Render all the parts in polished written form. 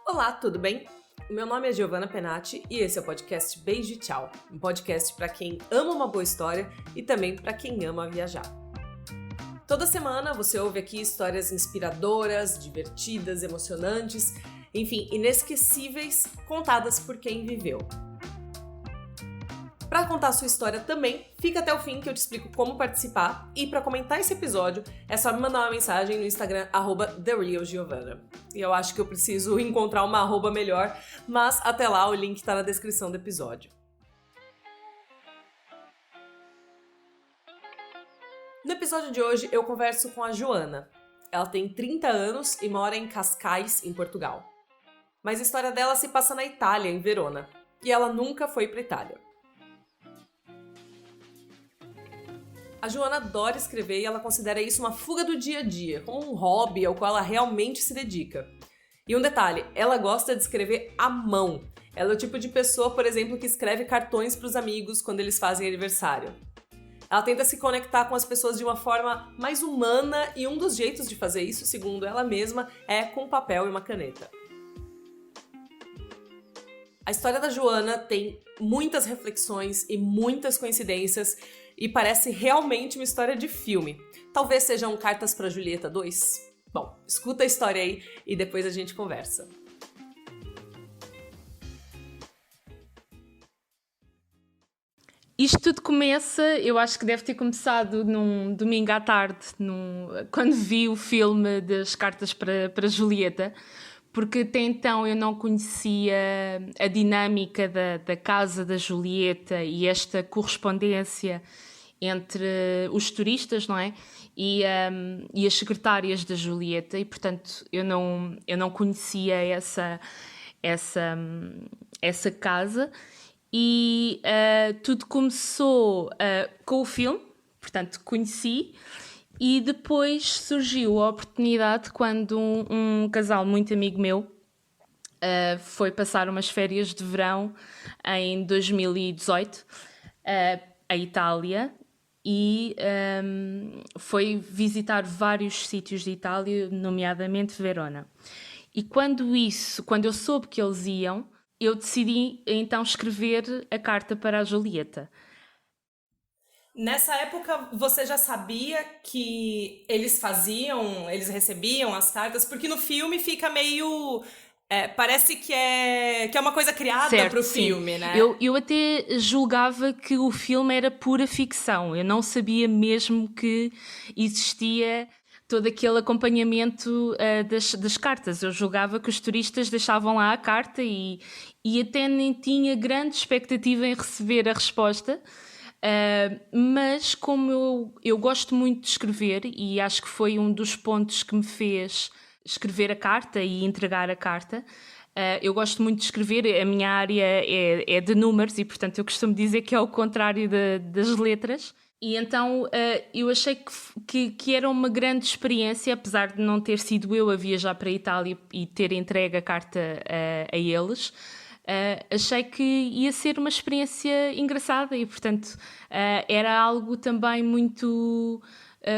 Olá, tudo bem? Meu nome é Giovanna Penati e esse é o podcast Beijo e Tchau, um podcast para quem ama uma boa história e também para quem ama viajar. Toda semana você ouve aqui histórias inspiradoras, divertidas, emocionantes, enfim, inesquecíveis, contadas por quem viveu. Para contar a sua história também, fica até o fim que eu te explico como participar, e para comentar esse episódio é só me mandar uma mensagem no Instagram @TheRealGiovanna. E eu acho que eu preciso encontrar uma arroba melhor, mas até lá o link tá na descrição do episódio. No episódio de hoje eu converso com a Joana. Ela tem 30 anos e mora em Cascais, em Portugal. Mas a história dela se passa na Itália, em Verona. E ela nunca foi para Itália. A Joana adora escrever e ela considera isso uma fuga do dia a dia, como um hobby ao qual ela realmente se dedica. E um detalhe, ela gosta de escrever à mão. Ela é o tipo de pessoa, por exemplo, que escreve cartões para os amigos quando eles fazem aniversário. Ela tenta se conectar com as pessoas de uma forma mais humana e um dos jeitos de fazer isso, segundo ela mesma, é com papel e uma caneta. A história da Joana tem muitas reflexões e muitas coincidências e parece realmente uma história de filme. Talvez sejam Cartas para Julieta 2? Bom, escuta a história aí e depois a gente conversa. Isto tudo começa, eu acho que deve ter começado num domingo à tarde, quando vi o filme das Cartas para Julieta, porque até então eu não conhecia a dinâmica da casa da Julieta e esta correspondência entre os turistas, não é? E as secretárias da Julieta, e portanto eu não conhecia essa casa. E tudo começou com o filme, portanto conheci, e depois surgiu a oportunidade quando um casal muito amigo meu foi passar umas férias de verão em 2018 à Itália e foi visitar vários sítios de Itália, nomeadamente Verona. E quando eu soube que eles iam, eu decidi então escrever a carta para a Julieta. Nessa época você já sabia que eles recebiam as cartas? Porque no filme fica meio... parece que é uma coisa criada para o filme, né? Eu até julgava que o filme era pura ficção. Eu não sabia mesmo que existia todo aquele acompanhamento das cartas. Eu julgava que os turistas deixavam lá a carta e até nem tinha grande expectativa em receber a resposta. Mas como eu gosto muito de escrever, e acho que foi um dos pontos que me fez escrever a carta e entregar a carta, eu gosto muito de escrever, a minha área é de números e portanto eu costumo dizer que é o contrário das letras. E então eu achei que era uma grande experiência, apesar de não ter sido eu a viajar para a Itália e ter entregue a carta a eles. Achei que ia ser uma experiência engraçada e, portanto, era algo também muito...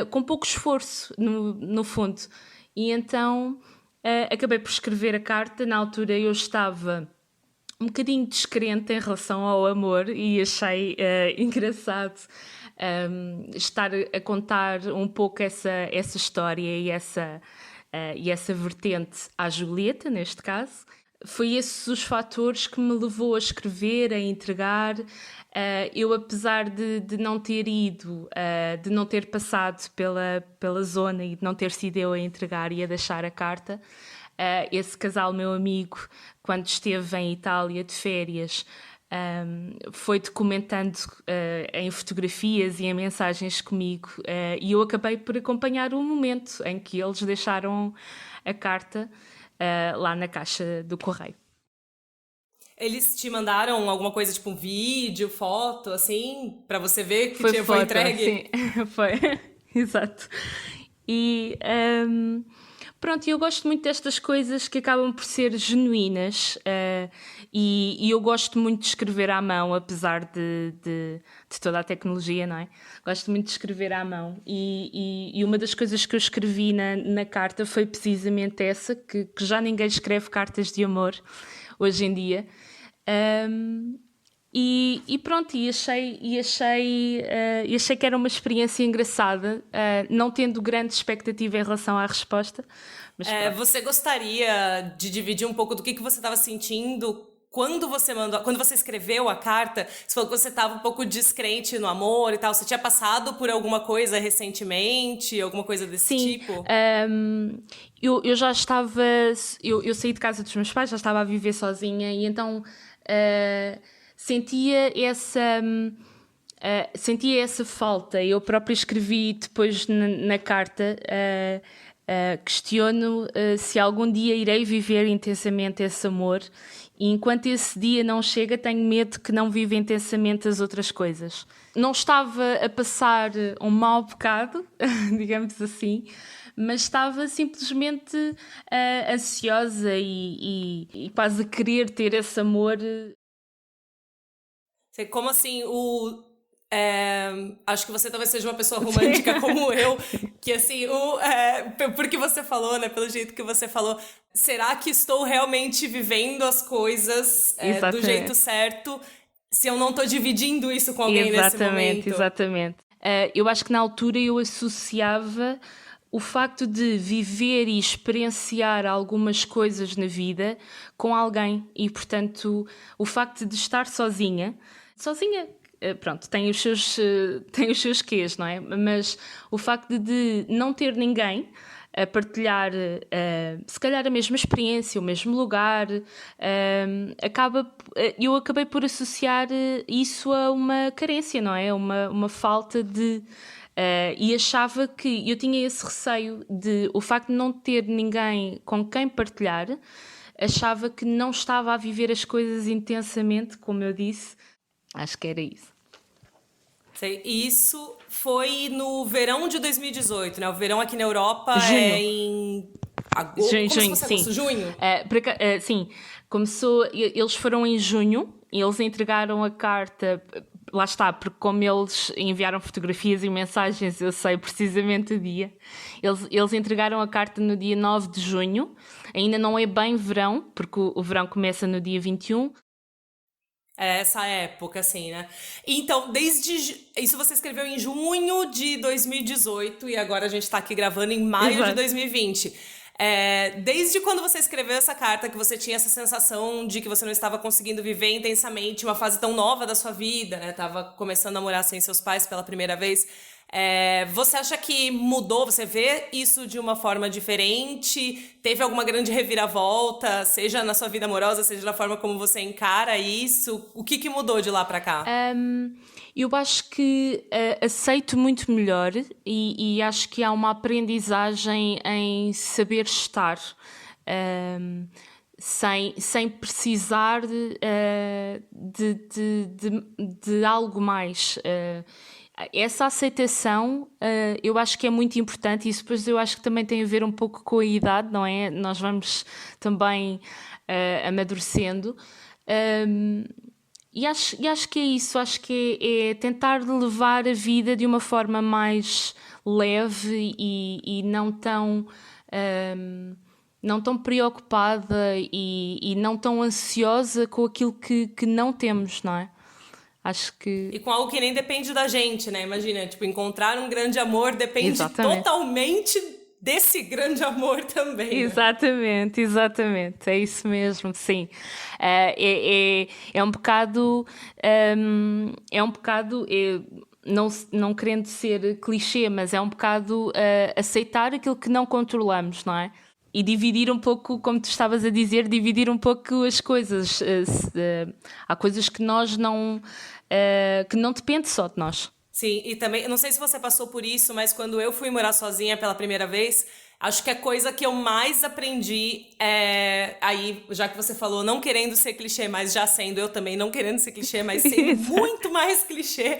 com pouco esforço, no fundo. E então acabei por escrever a carta. Na altura eu estava um bocadinho descrente em relação ao amor e achei engraçado estar a contar um pouco essa história e essa vertente à Julieta, neste caso. Foi esses os fatores que me levou a escrever, a entregar. Eu, apesar de não ter ido, de não ter passado pela zona e de não ter sido eu a entregar e a deixar a carta, esse casal, meu amigo, quando esteve em Itália de férias, foi documentando em fotografias e em mensagens comigo, e eu acabei por acompanhar o momento em que eles deixaram a carta lá na caixa do correio. Eles te mandaram alguma coisa, tipo um vídeo, foto, assim, pra você ver que Foi foi entregue? Sim, foi. Exato. E pronto, eu gosto muito destas coisas que acabam por ser genuínas e eu gosto muito de escrever à mão, apesar de toda a tecnologia, não é? Gosto muito de escrever à mão, e uma das coisas que eu escrevi na carta foi precisamente essa, que já ninguém escreve cartas de amor hoje em dia. E pronto, achei que era uma experiência engraçada, não tendo grande expectativa em relação à resposta. Mas você gostaria de dividir um pouco do que você estava sentindo quando você escreveu a carta? Você falou que você estava um pouco descrente no amor e tal. Você tinha passado por alguma coisa recentemente, alguma coisa desse tipo? Eu já estava... Eu saí de casa dos meus pais, já estava a viver sozinha, e então sentia essa falta. Eu própria escrevi depois na carta... questiono se algum dia irei viver intensamente esse amor, e enquanto esse dia não chega, tenho medo que não viva intensamente as outras coisas. Não estava a passar um mau bocado, digamos assim, mas estava simplesmente ansiosa e quase a querer ter esse amor. Como assim, acho que você talvez seja uma pessoa romântica como eu, que assim, porque você falou, né, pelo jeito que você falou, será que estou realmente vivendo as coisas do jeito certo se eu não estou dividindo isso com alguém nesse momento? Exatamente. Eu acho que na altura eu associava o facto de viver e experienciar algumas coisas na vida com alguém, e portanto o facto de estar sozinha, pronto, tem os seus quês, não é? Mas o facto de não ter ninguém a partilhar, se calhar a mesma experiência, o mesmo lugar, eu acabei por associar isso a uma carência, não é? Uma falta de... e achava que eu tinha esse receio de o facto de não ter ninguém com quem partilhar, achava que não estava a viver as coisas intensamente, como eu disse. Acho que era isso. Isso foi no verão de 2018, né? O verão aqui na Europa Junho. é em agosto. Junho, sim. Junho? Sim, começou. Eles foram em junho e eles entregaram a carta. Lá está, porque como eles enviaram fotografias e mensagens, eu sei precisamente o dia. Eles entregaram a carta no dia 9 de junho. Ainda não é bem verão, porque o verão começa no dia 21. É essa época, assim, né? Então, isso você escreveu em junho de 2018 e agora a gente tá aqui gravando em maio de 2020. Desde quando você escreveu essa carta, que você tinha essa sensação de que você não estava conseguindo viver intensamente uma fase tão nova da sua vida, né? Tava começando a morar sem seus pais pela primeira vez. Você acha que mudou? Você vê isso de uma forma diferente? Teve alguma grande reviravolta, seja na sua vida amorosa, seja na forma como você encara isso? O que mudou de lá para cá? Eu acho que aceito muito melhor e acho que há uma aprendizagem em saber estar sem precisar de algo mais. Essa aceitação eu acho que é muito importante, e isso depois eu acho que também tem a ver um pouco com a idade, não é? Nós vamos também amadurecendo, e acho que é isso, acho que é tentar levar a vida de uma forma mais leve e não tão preocupada e não tão ansiosa com aquilo que não temos, não é? Acho que... E com algo que nem depende da gente, né? Imagina, encontrar um grande amor depende totalmente desse grande amor também. Exatamente, né? Exatamente. É isso mesmo, sim. É um bocado... não querendo ser clichê, mas é um bocado aceitar aquilo que não controlamos, não é? E dividir um pouco, como tu estavas a dizer, dividir um pouco as coisas. Há coisas que nós não... que não depende só de nós. Sim, e também, eu não sei se você passou por isso, mas quando eu fui morar sozinha pela primeira vez, acho que a coisa que eu mais aprendi aí, já que você falou, não querendo ser clichê, mas já sendo, eu também não querendo ser clichê, mas sendo muito mais clichê,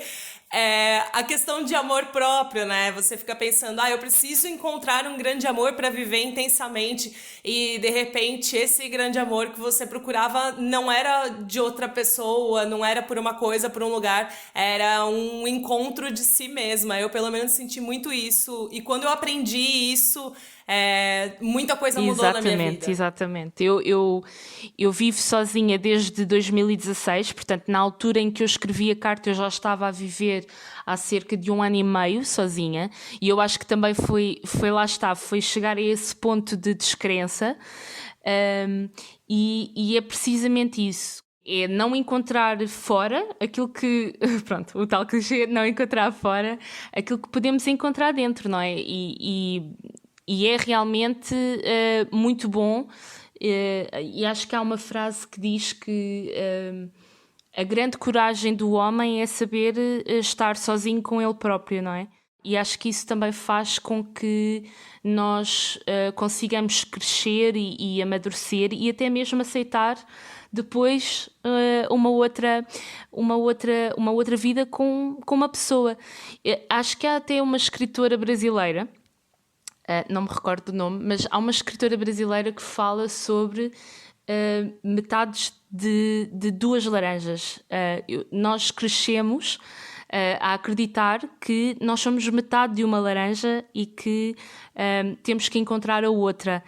É a questão de amor próprio, né? Você fica pensando, eu preciso encontrar um grande amor para viver intensamente e de repente esse grande amor que você procurava não era de outra pessoa, não era por uma coisa, por um lugar, era um encontro de si mesma. Eu pelo menos senti muito isso e quando eu aprendi isso, muita coisa mudou na minha vida. Exatamente. Eu vivo sozinha desde 2016, portanto, na altura em que eu escrevi a carta, eu já estava a viver há cerca de 1 ano e meio sozinha, e eu acho que também foi chegar a esse ponto de descrença, e é precisamente isso. É não encontrar fora aquilo que, pronto, o tal clichê, não encontrar fora aquilo que podemos encontrar dentro, não é? E é realmente muito bom, e acho que há uma frase que diz que a grande coragem do homem é saber estar sozinho com ele próprio, não é? E acho que isso também faz com que nós consigamos crescer e amadurecer e até mesmo aceitar depois uma outra vida com uma pessoa. Acho que há até uma escritora brasileira, não me recordo do nome, mas há uma escritora brasileira que fala sobre metades de 2 laranjas. Nós crescemos a acreditar que nós somos metade de uma laranja e que temos que encontrar a outra.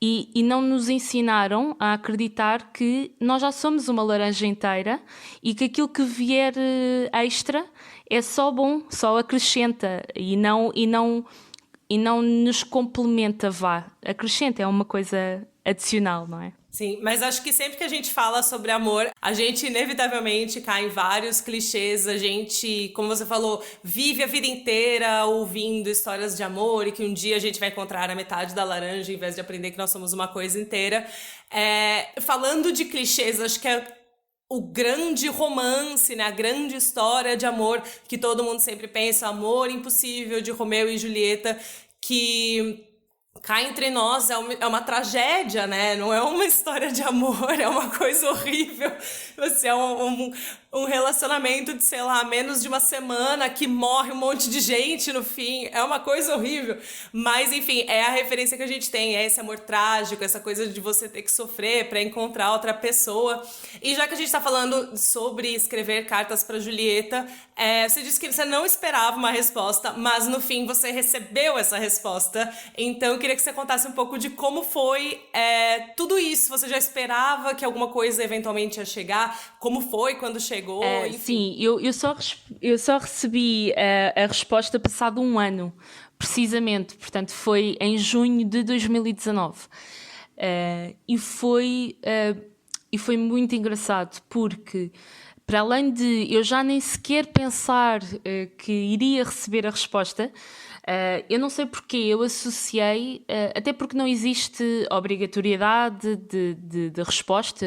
E não nos ensinaram a acreditar que nós já somos uma laranja inteira e que aquilo que vier extra é só bom, só acrescenta e não nos complementa, acrescenta, é uma coisa adicional, não é? Sim, mas acho que sempre que a gente fala sobre amor, a gente inevitavelmente cai em vários clichês, a gente, como você falou, vive a vida inteira ouvindo histórias de amor e que um dia a gente vai encontrar a metade da laranja em vez de aprender que nós somos uma coisa inteira. Falando de clichês, acho que o grande romance, né? A grande história de amor que todo mundo sempre pensa, amor impossível de Romeu e Julieta, que cá entre nós é uma tragédia, né? Não é uma história de amor, é uma coisa horrível. Você é um relacionamento de, sei lá, menos de uma semana que morre um monte de gente no fim. É uma coisa horrível. Mas, enfim, é a referência que a gente tem. É esse amor trágico, essa coisa de você ter que sofrer pra encontrar outra pessoa. E já que a gente tá falando sobre escrever cartas pra Julieta, você disse que você não esperava uma resposta, mas no fim você recebeu essa resposta. Então, eu queria que você contasse um pouco de como foi tudo isso. Você já esperava que alguma coisa eventualmente ia chegar? Como foi quando chegou? Sim, eu só recebi a resposta passado 1 ano, precisamente. Portanto, foi em junho de 2019. E foi muito engraçado, porque para além de eu já nem sequer pensar que iria receber a resposta, eu não sei porquê, eu associei, até porque não existe obrigatoriedade de resposta,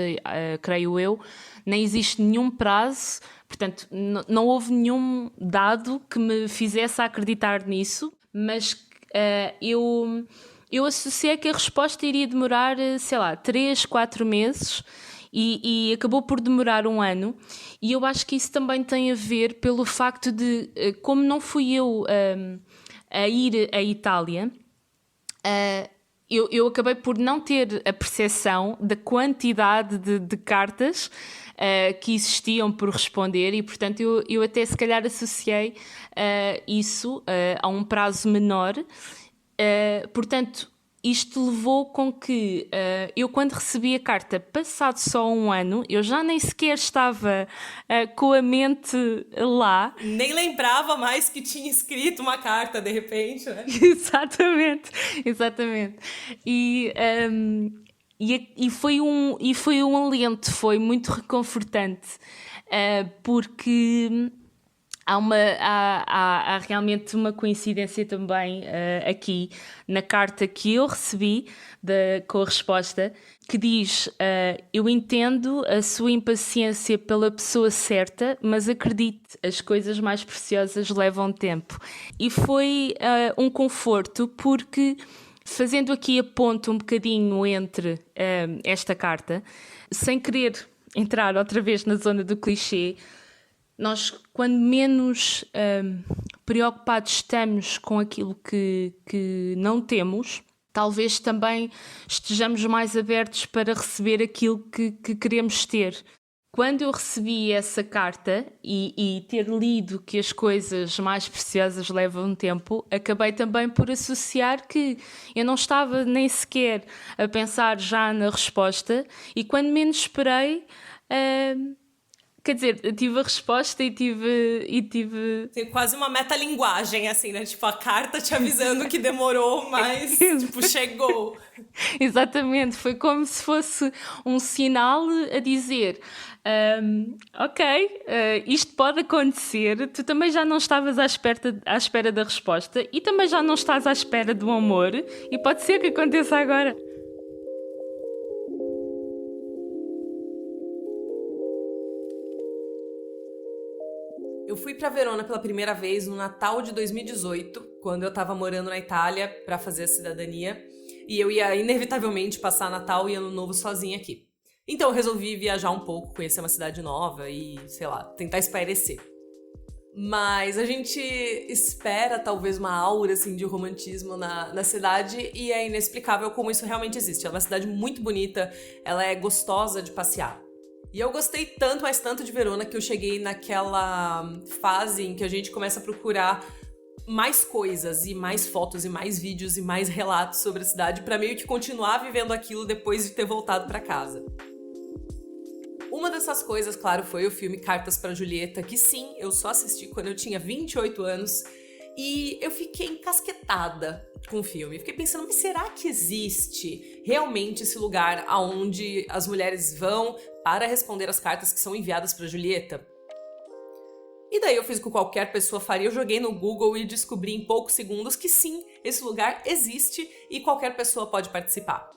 creio eu, nem existe nenhum prazo, portanto, não houve nenhum dado que me fizesse acreditar nisso, mas eu associei que a resposta iria demorar, sei lá, 3, 4 meses, e acabou por demorar 1 ano, e eu acho que isso também tem a ver pelo facto de, como não fui eu a ir à Itália, eu acabei por não ter a percepção da quantidade de cartas que existiam por responder, e portanto eu até se calhar associei isso a um prazo menor. Portanto, isto levou com que eu, quando recebi a carta, passado só 1 ano, eu já nem sequer estava com a mente lá. Nem lembrava mais que tinha escrito uma carta, de repente, né? Exatamente. E foi um alento, foi muito reconfortante, porque há realmente uma coincidência também aqui na carta que eu recebi com a resposta, que diz: eu entendo a sua impaciência pela pessoa certa, mas acredite, as coisas mais preciosas levam tempo. E foi um conforto, porque, fazendo aqui a ponte um bocadinho entre esta carta, sem querer entrar outra vez na zona do clichê, Nós, quando menos preocupados estamos com aquilo que não temos, talvez também estejamos mais abertos para receber aquilo que queremos ter. Quando eu recebi essa carta e ter lido que as coisas mais preciosas levam tempo, acabei também por associar que eu não estava nem sequer a pensar já na resposta e quando menos esperei, quer dizer, eu tive a resposta e tive... Tem quase uma metalinguagem, assim, né? Tipo, a carta te avisando que demorou, mas, tipo, chegou. Exatamente, foi como se fosse um sinal a dizer... ok, isto pode acontecer, tu também já não estavas à espera da resposta e também já não estás à espera do amor e pode ser que aconteça agora. Eu fui pra Verona pela primeira vez no Natal de 2018, quando eu tava morando na Itália pra fazer a cidadania e eu ia inevitavelmente passar Natal e Ano Novo sozinha aqui. Então eu resolvi viajar um pouco, conhecer uma cidade nova e, sei lá, tentar espairecer. Mas a gente espera talvez uma aura assim, de romantismo na cidade e é inexplicável como isso realmente existe. Ela é uma cidade muito bonita, ela é gostosa de passear. E eu gostei tanto, mas tanto de Verona que eu cheguei naquela fase em que a gente começa a procurar mais coisas e mais fotos e mais vídeos e mais relatos sobre a cidade pra meio que continuar vivendo aquilo depois de ter voltado pra casa. Uma dessas coisas, claro, foi o filme Cartas para Julieta, que sim, eu só assisti quando eu tinha 28 anos e eu fiquei encasquetada com o filme. Fiquei pensando, mas será que existe realmente esse lugar aonde as mulheres vão para responder as cartas que são enviadas para Julieta? E daí eu fiz o que qualquer pessoa faria, eu joguei no Google e descobri em poucos segundos que sim, esse lugar existe e qualquer pessoa pode participar.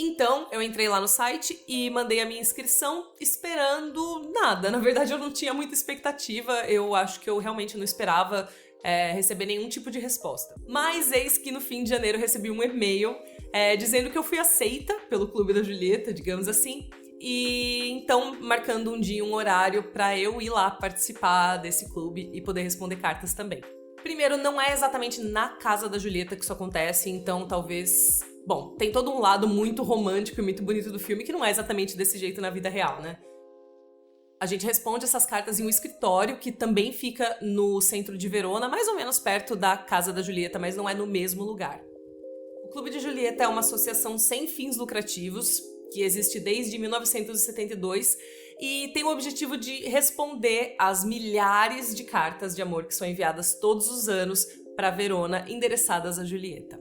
Então, eu entrei lá no site e mandei a minha inscrição esperando nada. Na verdade, eu não tinha muita expectativa, eu acho que eu realmente não esperava receber nenhum tipo de resposta. Mas eis que no fim de janeiro eu recebi um e-mail dizendo que eu fui aceita pelo Clube da Julieta, digamos assim, e então marcando um dia, um horário pra eu ir lá participar desse clube e poder responder cartas também. Primeiro, não é exatamente na casa da Julieta que isso acontece, então talvez... Bom, tem todo um lado muito romântico e muito bonito do filme que não é exatamente desse jeito na vida real, né? A gente responde essas cartas em um escritório que também fica no centro de Verona, mais ou menos perto da casa da Julieta, mas não é no mesmo lugar. O Clube de Julieta é uma associação sem fins lucrativos, que existe desde 1972 e tem o objetivo de responder às milhares de cartas de amor que são enviadas todos os anos para Verona, endereçadas a Julieta.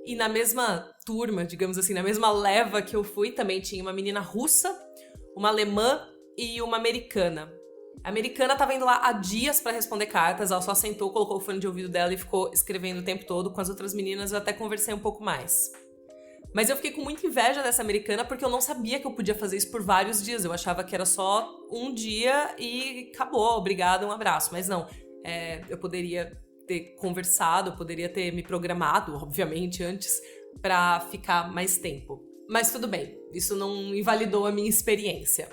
E na mesma turma, digamos assim, na mesma leva que eu fui, também tinha uma menina russa, uma alemã e uma americana. A americana tava indo lá há dias pra responder cartas, ela só sentou, colocou o fone de ouvido dela e ficou escrevendo o tempo todo. Com as outras meninas eu até conversei um pouco mais. Mas eu fiquei com muita inveja dessa americana porque eu não sabia que eu podia fazer isso por vários dias. Eu achava que era só um dia e acabou, obrigada, um abraço. Mas não, eu poderia ter conversado, eu poderia ter me programado, obviamente, antes, pra ficar mais tempo. Mas tudo bem, isso não invalidou a minha experiência.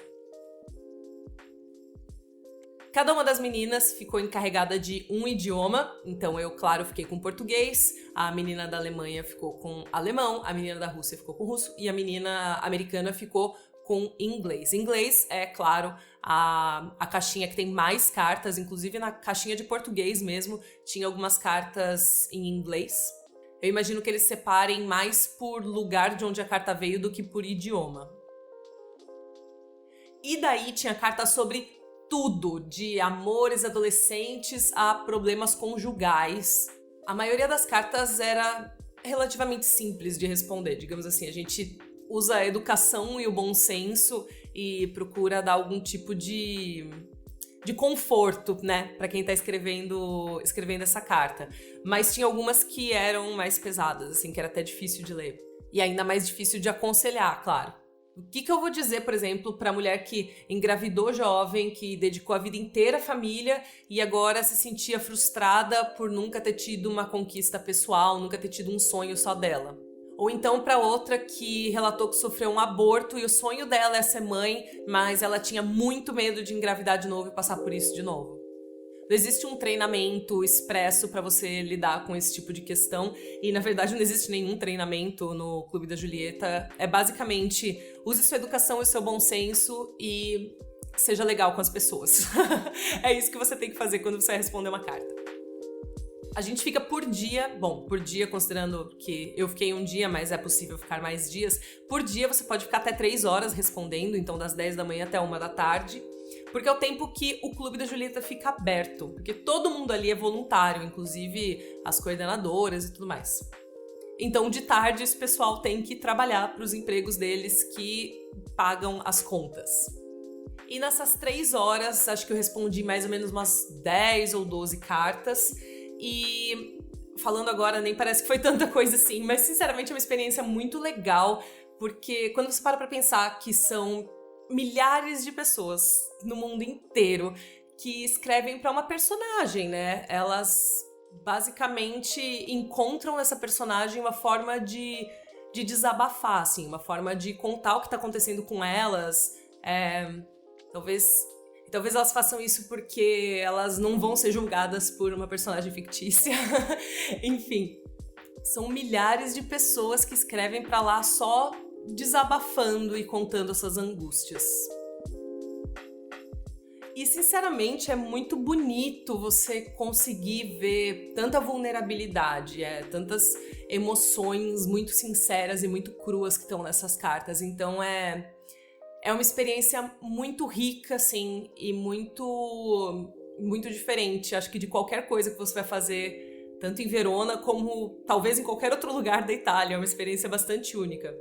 Cada uma das meninas ficou encarregada de um idioma, então eu, claro, fiquei com português, a menina da Alemanha ficou com alemão, a menina da Rússia ficou com russo e a menina americana ficou com inglês. Inglês é, claro, a caixinha que tem mais cartas, inclusive na caixinha de português mesmo, tinha algumas cartas em inglês. Eu imagino que eles separem mais por lugar de onde a carta veio do que por idioma. E daí tinha carta sobre tudo, de amores adolescentes a problemas conjugais. A maioria das cartas era relativamente simples de responder, digamos assim, a gente usa a educação e o bom senso e procura dar algum tipo de conforto, né, pra quem tá escrevendo essa carta. Mas tinha algumas que eram mais pesadas, assim, que era até difícil de ler. E ainda mais difícil de aconselhar, claro. O que eu vou dizer, por exemplo, pra mulher que engravidou jovem, que dedicou a vida inteira à família e agora se sentia frustrada por nunca ter tido uma conquista pessoal, nunca ter tido um sonho só dela? Ou então para outra que relatou que sofreu um aborto e o sonho dela é ser mãe, mas ela tinha muito medo de engravidar de novo e passar por isso de novo. Não existe um treinamento expresso para você lidar com esse tipo de questão e, na verdade, não existe nenhum treinamento no Clube da Julieta. É basicamente, use sua educação e seu bom senso e seja legal com as pessoas. É isso que você tem que fazer quando você vai responder uma carta. A gente fica por dia considerando que eu fiquei um dia, mas é possível ficar mais dias. Por dia você pode ficar até 3 horas respondendo, então das 10 da manhã até 1 da tarde. Porque é o tempo que o Clube da Julieta fica aberto. Porque todo mundo ali é voluntário, inclusive as coordenadoras e tudo mais. Então, de tarde, esse pessoal tem que trabalhar para os empregos deles que pagam as contas. E nessas 3 horas, acho que eu respondi mais ou menos umas 10 ou 12 cartas. E falando agora, nem parece que foi tanta coisa assim, mas sinceramente é uma experiência muito legal. Porque quando você para pensar que são milhares de pessoas no mundo inteiro que escrevem para uma personagem, né? Elas basicamente encontram nessa personagem uma forma de desabafar, assim, uma forma de contar o que tá acontecendo com elas. Talvez elas façam isso porque elas não vão ser julgadas por uma personagem fictícia. Enfim, são milhares de pessoas que escrevem para lá só desabafando e contando as suas angústias. E, sinceramente, é muito bonito você conseguir ver tanta vulnerabilidade, tantas emoções muito sinceras e muito cruas que estão nessas cartas. Então, é uma experiência muito rica, assim, e muito, muito diferente. Acho que de qualquer coisa que você vai fazer, tanto em Verona como talvez em qualquer outro lugar da Itália. É uma experiência bastante única.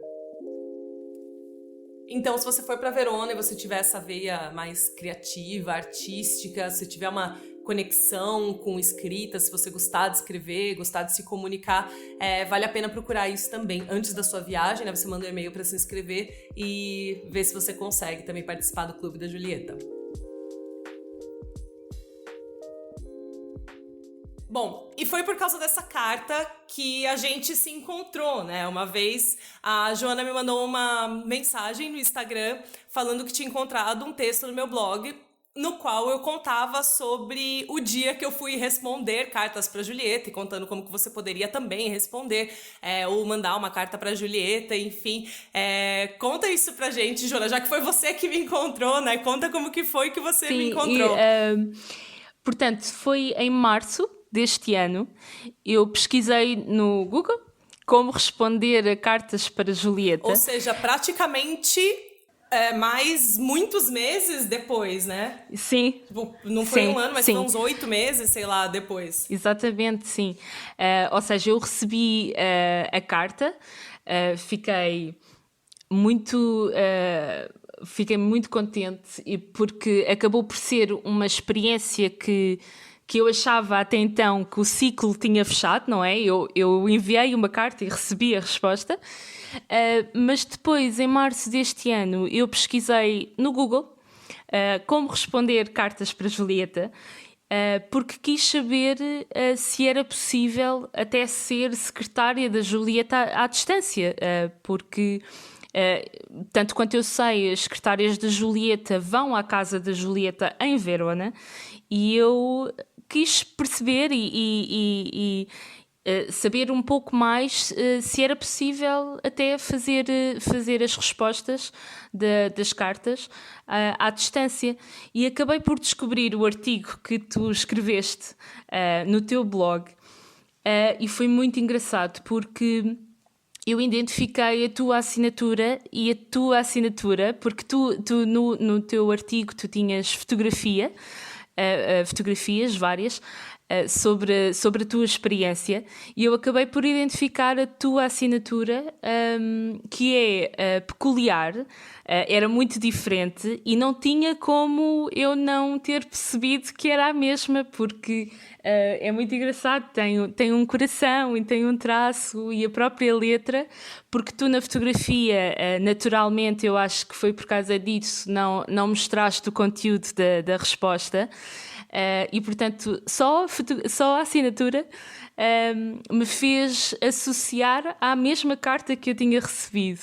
Então, se você for para Verona e você tiver essa veia mais criativa, artística, se tiver uma conexão com escrita, se você gostar de escrever, gostar de se comunicar, vale a pena procurar isso também antes da sua viagem, né? Você manda um e-mail para se inscrever e ver se você consegue também participar do Clube da Julieta. Bom, e foi por causa dessa carta que a gente se encontrou, né? Uma vez a Joana me mandou uma mensagem no Instagram falando que tinha encontrado um texto no meu blog no qual eu contava sobre o dia que eu fui responder cartas para Julieta e contando como que você poderia também responder ou mandar uma carta para Julieta, enfim. Conta isso pra gente, Joana, já que foi você que me encontrou, né? Conta como que foi que você me encontrou. Portanto, foi em março deste ano. Eu pesquisei no Google como responder a cartas para Julieta. Ou seja, praticamente mais muitos meses depois, né? Sim. Tipo, não foi um ano, mas foi uns 8 meses, sei lá, depois. Exatamente, sim. Ou seja, eu recebi a carta, fiquei muito contente porque acabou por ser uma experiência que eu achava até então que o ciclo tinha fechado, não é? Eu enviei uma carta e recebi a resposta, mas depois, em março deste ano, eu pesquisei no Google como responder cartas para Julieta, porque quis saber se era possível até ser secretária da Julieta à distância, porque... tanto quanto eu sei, as secretárias da Julieta vão à casa da Julieta em Verona e eu quis perceber e saber um pouco mais se era possível até fazer as respostas das cartas à distância. E acabei por descobrir o artigo que tu escreveste no teu blog e foi muito engraçado porque... eu identifiquei a tua assinatura porque tu no teu artigo tu tinhas fotografias várias sobre a tua experiência e eu acabei por identificar a tua assinatura que é peculiar, era muito diferente e não tinha como eu não ter percebido que era a mesma porque é muito engraçado, tem um coração e tem um traço e a própria letra, porque tu na fotografia naturalmente eu acho que foi por causa disso não mostraste o conteúdo da resposta, E portanto só a assinatura me fez associar à mesma carta que eu tinha recebido.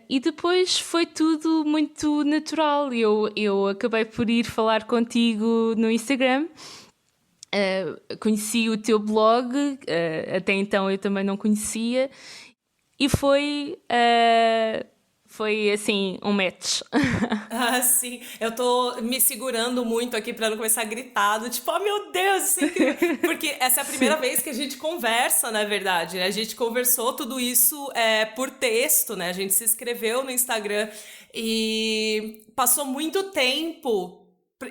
E depois foi tudo muito natural. Eu acabei por ir falar contigo no Instagram. Conheci o teu blog, até então eu também não conhecia, e foi assim um match. Sim. Eu tô me segurando muito aqui pra não começar a gritar, tipo, oh meu Deus, isso é incrível. Porque essa é a primeira vez que a gente conversa, na verdade, né? A gente conversou tudo isso por texto, né? A gente se inscreveu no Instagram e passou muito tempo.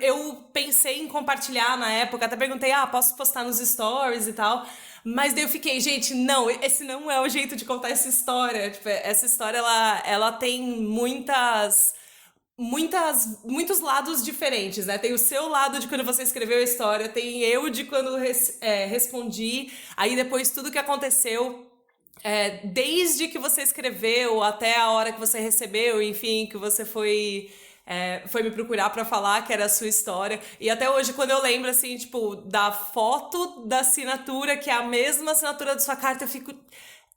Eu pensei em compartilhar na época, até perguntei, posso postar nos stories e tal. Mas daí eu fiquei, gente, não, esse não é o jeito de contar essa história. Tipo, essa história, ela tem muitos lados diferentes, né? Tem o seu lado de quando você escreveu a história, tem eu de quando respondi, aí depois tudo que aconteceu, desde que você escreveu até a hora que você recebeu, enfim, que você foi me procurar pra falar que era a sua história. E até hoje, quando eu lembro, assim, tipo, da foto da assinatura, que é a mesma assinatura da sua carta, eu fico...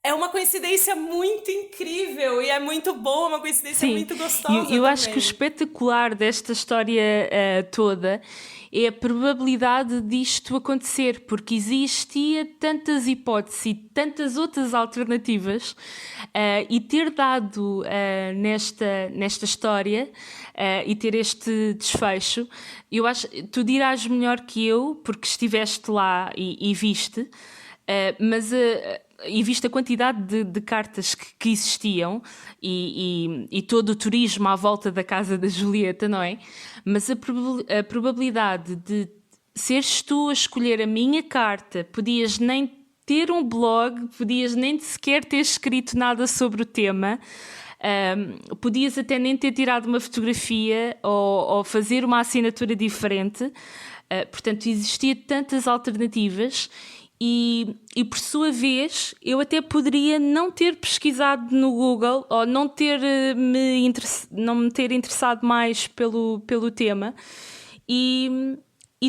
É uma coincidência muito incrível e é muito boa, uma coincidência Sim, muito gostosa eu acho também. que o espetacular desta história toda é a probabilidade disto acontecer, porque existia tantas hipóteses e tantas outras alternativas, e ter dado nesta história e ter este desfecho, eu acho, tu dirás melhor que eu, porque estiveste lá e viste, e visto a quantidade de cartas que existiam e todo o turismo à volta da casa da Julieta, não é? Mas a probabilidade de seres tu a escolher a minha carta, podias nem ter um blog, podias nem sequer ter escrito nada sobre o tema, podias até nem ter tirado uma fotografia ou fazer uma assinatura diferente. Portanto, existia tantas alternativas. E por sua vez, eu até poderia não ter pesquisado no Google ou não me ter interessado mais pelo tema e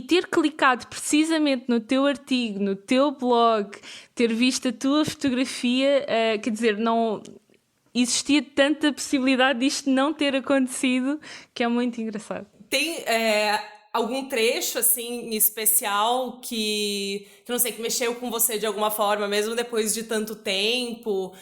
ter clicado precisamente no teu artigo, no teu blog, ter visto a tua fotografia, quer dizer, não existia tanta possibilidade disto não ter acontecido, que é muito engraçado. Tem algum trecho, assim, especial que não sei, que mexeu com você de alguma forma, mesmo depois de tanto tempo?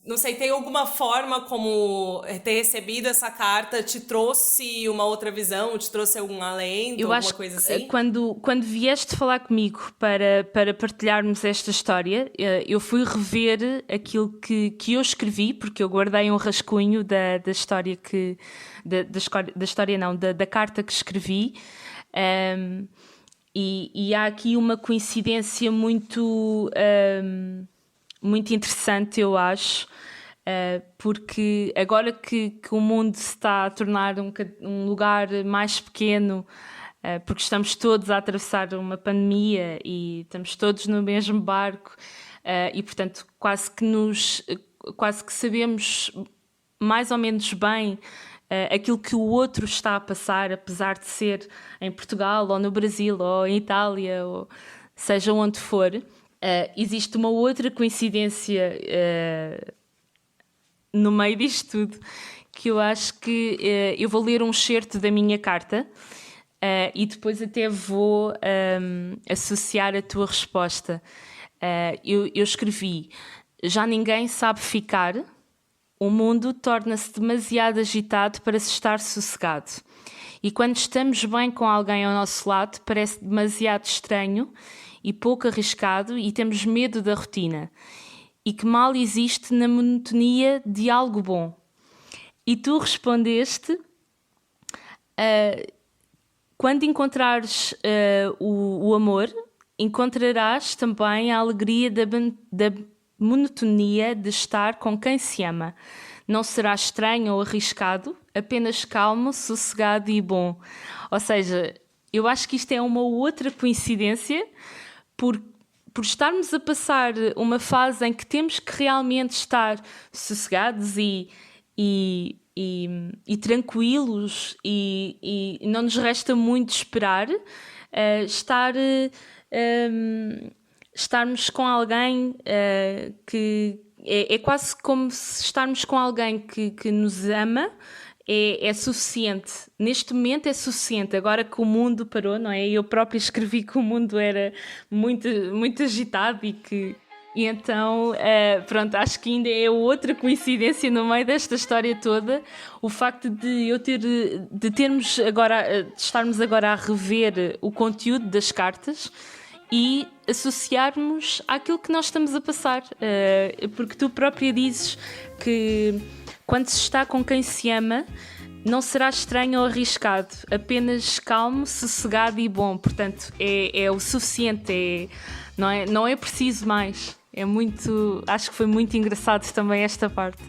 Não sei, tem alguma forma como ter recebido essa carta te trouxe uma outra visão, te trouxe algum alento, Eu alguma acho coisa que assim? quando vieste falar comigo para partilharmos esta história, eu fui rever aquilo que eu escrevi, porque eu guardei um rascunho da história da história não, da carta que escrevi, e há aqui uma coincidência muito interessante, eu acho. Porque agora que o mundo se está a tornar um lugar mais pequeno, porque estamos todos a atravessar uma pandemia e estamos todos no mesmo barco, e portanto quase que sabemos mais ou menos bem aquilo que o outro está a passar, apesar de ser em Portugal ou no Brasil ou em Itália ou seja onde for. Existe uma outra coincidência no meio disto tudo, que eu acho que eu vou ler um excerto da minha carta e depois até vou associar a tua resposta. Eu escrevi: já ninguém sabe ficar, o mundo torna-se demasiado agitado para se estar sossegado. E quando estamos bem com alguém ao nosso lado, parece demasiado estranho e pouco arriscado e temos medo da rotina. E que mal existe na monotonia de algo bom. E tu respondeste: quando encontrares o amor, encontrarás também a alegria da monotonia de estar com quem se ama. Não será estranho ou arriscado, apenas calmo, sossegado e bom. Ou seja, eu acho que isto é uma outra coincidência, por estarmos a passar uma fase em que temos que realmente estar sossegados e e tranquilos, e não nos resta muito esperar estarmos com alguém que é quase como se estarmos com alguém que nos ama. É suficiente. Neste momento é suficiente. Agora que o mundo parou, não é? Eu própria escrevi que o mundo era muito, muito agitado e então, pronto, acho que ainda é outra coincidência no meio desta história toda, o facto de estarmos agora a rever o conteúdo das cartas e associarmos àquilo que nós estamos a passar. Porque tu própria dizes que quando se está com quem se ama, não será estranho ou arriscado, apenas calmo, sossegado e bom. Portanto, é o suficiente, não é preciso mais. Acho que foi muito engraçado também esta parte.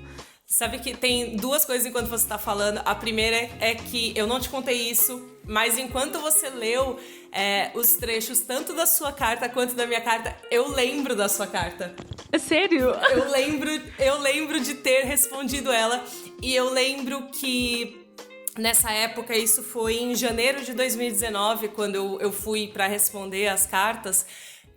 Sabe que tem duas coisas enquanto você está falando. A primeira é que eu não te contei isso, mas enquanto você leu os trechos tanto da sua carta quanto da minha carta, eu lembro da sua carta. É sério? Eu lembro de ter respondido ela, e eu lembro que nessa época, isso foi em janeiro de 2019, quando eu fui para responder as cartas.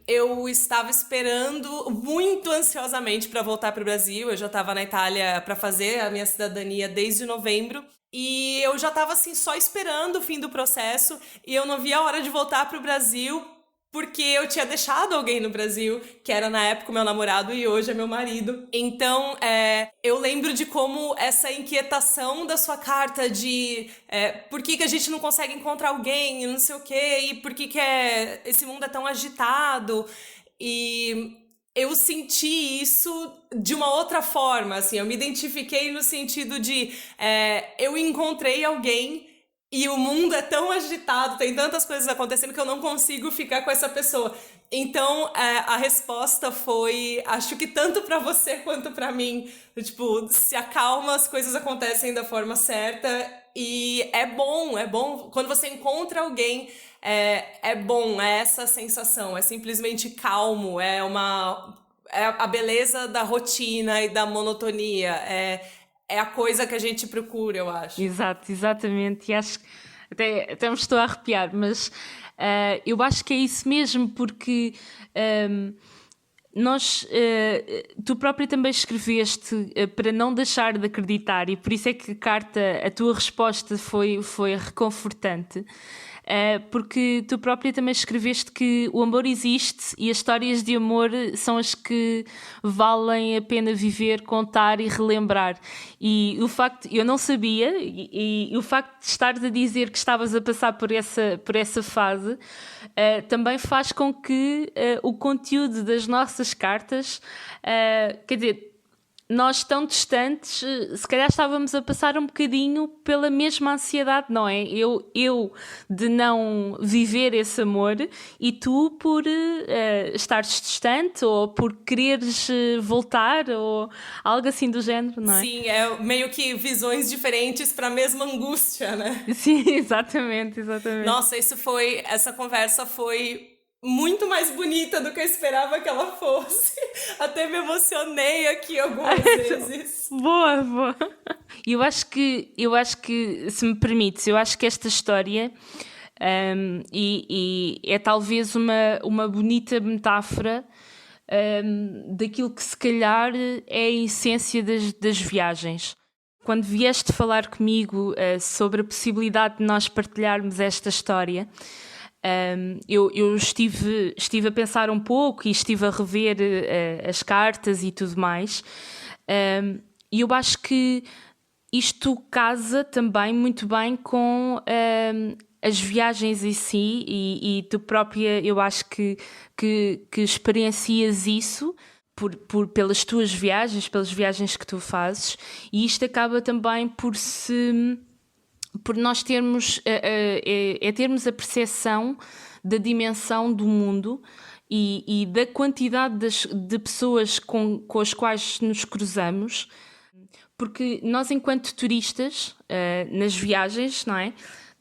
Eu estava esperando muito ansiosamente para voltar para o Brasil. Eu já estava na Itália para fazer a minha cidadania desde novembro. E eu já estava assim, só esperando o fim do processo. E eu não via a hora de voltar para o Brasil, porque eu tinha deixado alguém no Brasil, que era na época o meu namorado e hoje é meu marido. Então, eu lembro de como essa inquietação da sua carta de por que a gente não consegue encontrar alguém e não sei o quê, e por que esse mundo é tão agitado. E eu senti isso de uma outra forma, assim, eu me identifiquei no sentido de eu encontrei alguém e o mundo é tão agitado, tem tantas coisas acontecendo que eu não consigo ficar com essa pessoa. Então, a resposta foi, acho que tanto pra você quanto pra mim, tipo, se acalma, as coisas acontecem da forma certa. E é bom quando você encontra alguém, é bom, é essa sensação, é simplesmente calmo, é a beleza da rotina e da monotonia, é a coisa que a gente procura, eu acho. Exato, exatamente. E acho que até me estou a arrepiar, mas eu acho que é isso mesmo, porque tu própria também escreveste para não deixar de acreditar, e por isso é que a tua resposta foi reconfortante. Porque tu própria também escreveste que o amor existe e as histórias de amor são as que valem a pena viver, contar e relembrar. E o facto, eu não sabia, e o facto de estares a dizer que estavas a passar por essa fase também faz com que o conteúdo das nossas cartas, quer dizer, nós tão distantes, se calhar estávamos a passar um bocadinho pela mesma ansiedade, não é? Eu de não viver esse amor e tu por estares distante ou por quereres voltar ou algo assim do género, não é? Sim, é meio que visões diferentes para a mesma angústia, né? Sim, exatamente. Nossa, essa conversa foi muito mais bonita do que eu esperava que ela fosse. Até me emocionei aqui algumas vezes. Boa. Eu acho que, se me permites, eu acho que esta história e é talvez uma bonita metáfora daquilo que se calhar é a essência das viagens. Quando vieste falar comigo sobre a possibilidade de nós partilharmos esta história, eu estive a pensar um pouco e estive a rever as cartas e tudo mais, e eu acho que isto casa também muito bem com as viagens em si, e tu própria, eu acho que experiencias isso pelas tuas viagens, pelas viagens que tu fazes, e isto acaba também por nós termos termos a percepção da dimensão do mundo e da quantidade de pessoas com as quais nos cruzamos, porque nós, enquanto turistas, nas viagens, não é?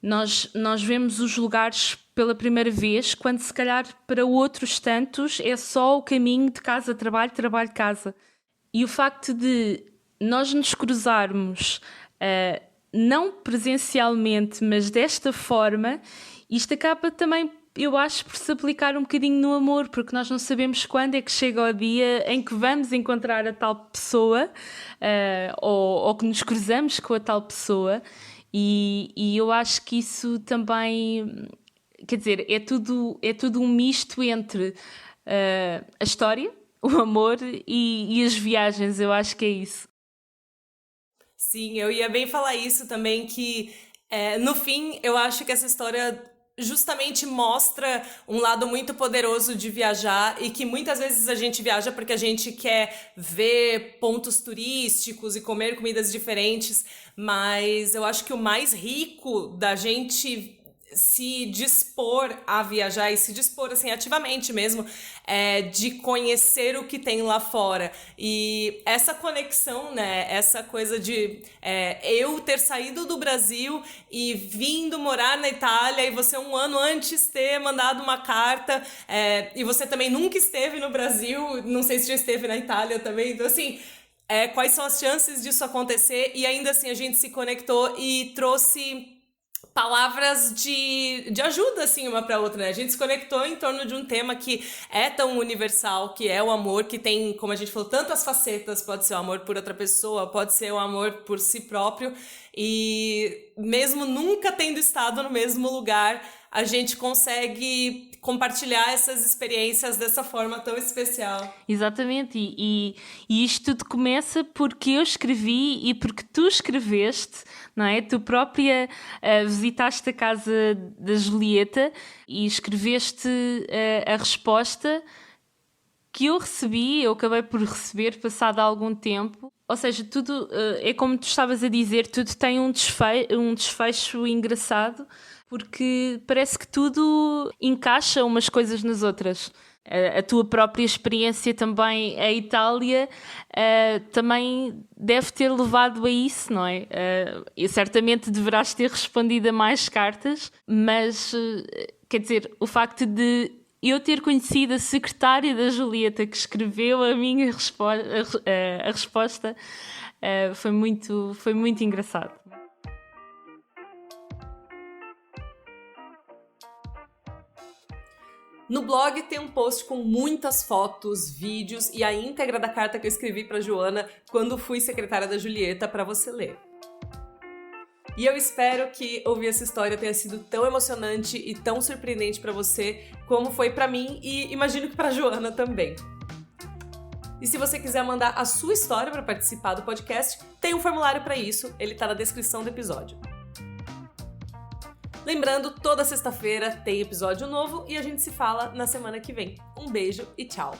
Nós vemos os lugares pela primeira vez, quando se calhar para outros tantos é só o caminho de casa, trabalho, casa. E o facto de nós nos cruzarmos não presencialmente, mas desta forma, isto acaba também, eu acho, por se aplicar um bocadinho no amor, porque nós não sabemos quando é que chega o dia em que vamos encontrar a tal pessoa, ou que nos cruzamos com a tal pessoa, e eu acho que isso também, quer dizer, é tudo um misto entre a história, o amor e as viagens, eu acho que é isso. Sim, eu ia bem falar isso também, que no fim eu acho que essa história justamente mostra um lado muito poderoso de viajar e que muitas vezes a gente viaja porque a gente quer ver pontos turísticos e comer comidas diferentes, mas eu acho que o mais rico da gente se dispor a viajar e se dispor assim ativamente mesmo de conhecer o que tem lá fora, e essa conexão, né, essa coisa de eu ter saído do Brasil e vindo morar na Itália, e você um ano antes ter mandado uma carta, e você também nunca esteve no Brasil, não sei se já esteve na Itália também, então assim, quais são as chances disso acontecer, e ainda assim a gente se conectou e trouxe palavras de ajuda, assim, uma para outra, né? A gente se conectou em torno de um tema que é tão universal, que é o amor, que tem, como a gente falou, tantas facetas. Pode ser o amor por outra pessoa, pode ser o amor por si próprio, e mesmo nunca tendo estado no mesmo lugar, a gente consegue compartilhar essas experiências dessa forma tão especial. Exatamente, e isto tudo começa porque eu escrevi e porque tu escreveste, não é? Tu própria visitaste a casa da Julieta e escreveste a resposta que eu recebi, eu acabei por receber passado algum tempo. Ou seja, tudo é como tu estavas a dizer, tudo tem um desfecho engraçado, porque parece que tudo encaixa umas coisas nas outras. A tua própria experiência também, a Itália, também deve ter levado a isso, não é? E certamente deverás ter respondido a mais cartas, mas, quer dizer, o facto de eu ter conhecido a secretária da Julieta que escreveu a minha a resposta foi muito engraçado. No blog tem um post com muitas fotos, vídeos e a íntegra da carta que eu escrevi para Joana quando fui secretária da Julieta, para você ler. E eu espero que ouvir essa história tenha sido tão emocionante e tão surpreendente para você como foi para mim, e imagino que para Joana também. E se você quiser mandar a sua história para participar do podcast, tem um formulário para isso, ele tá na descrição do episódio. Lembrando, toda sexta-feira tem episódio novo e a gente se fala na semana que vem. Um beijo e tchau!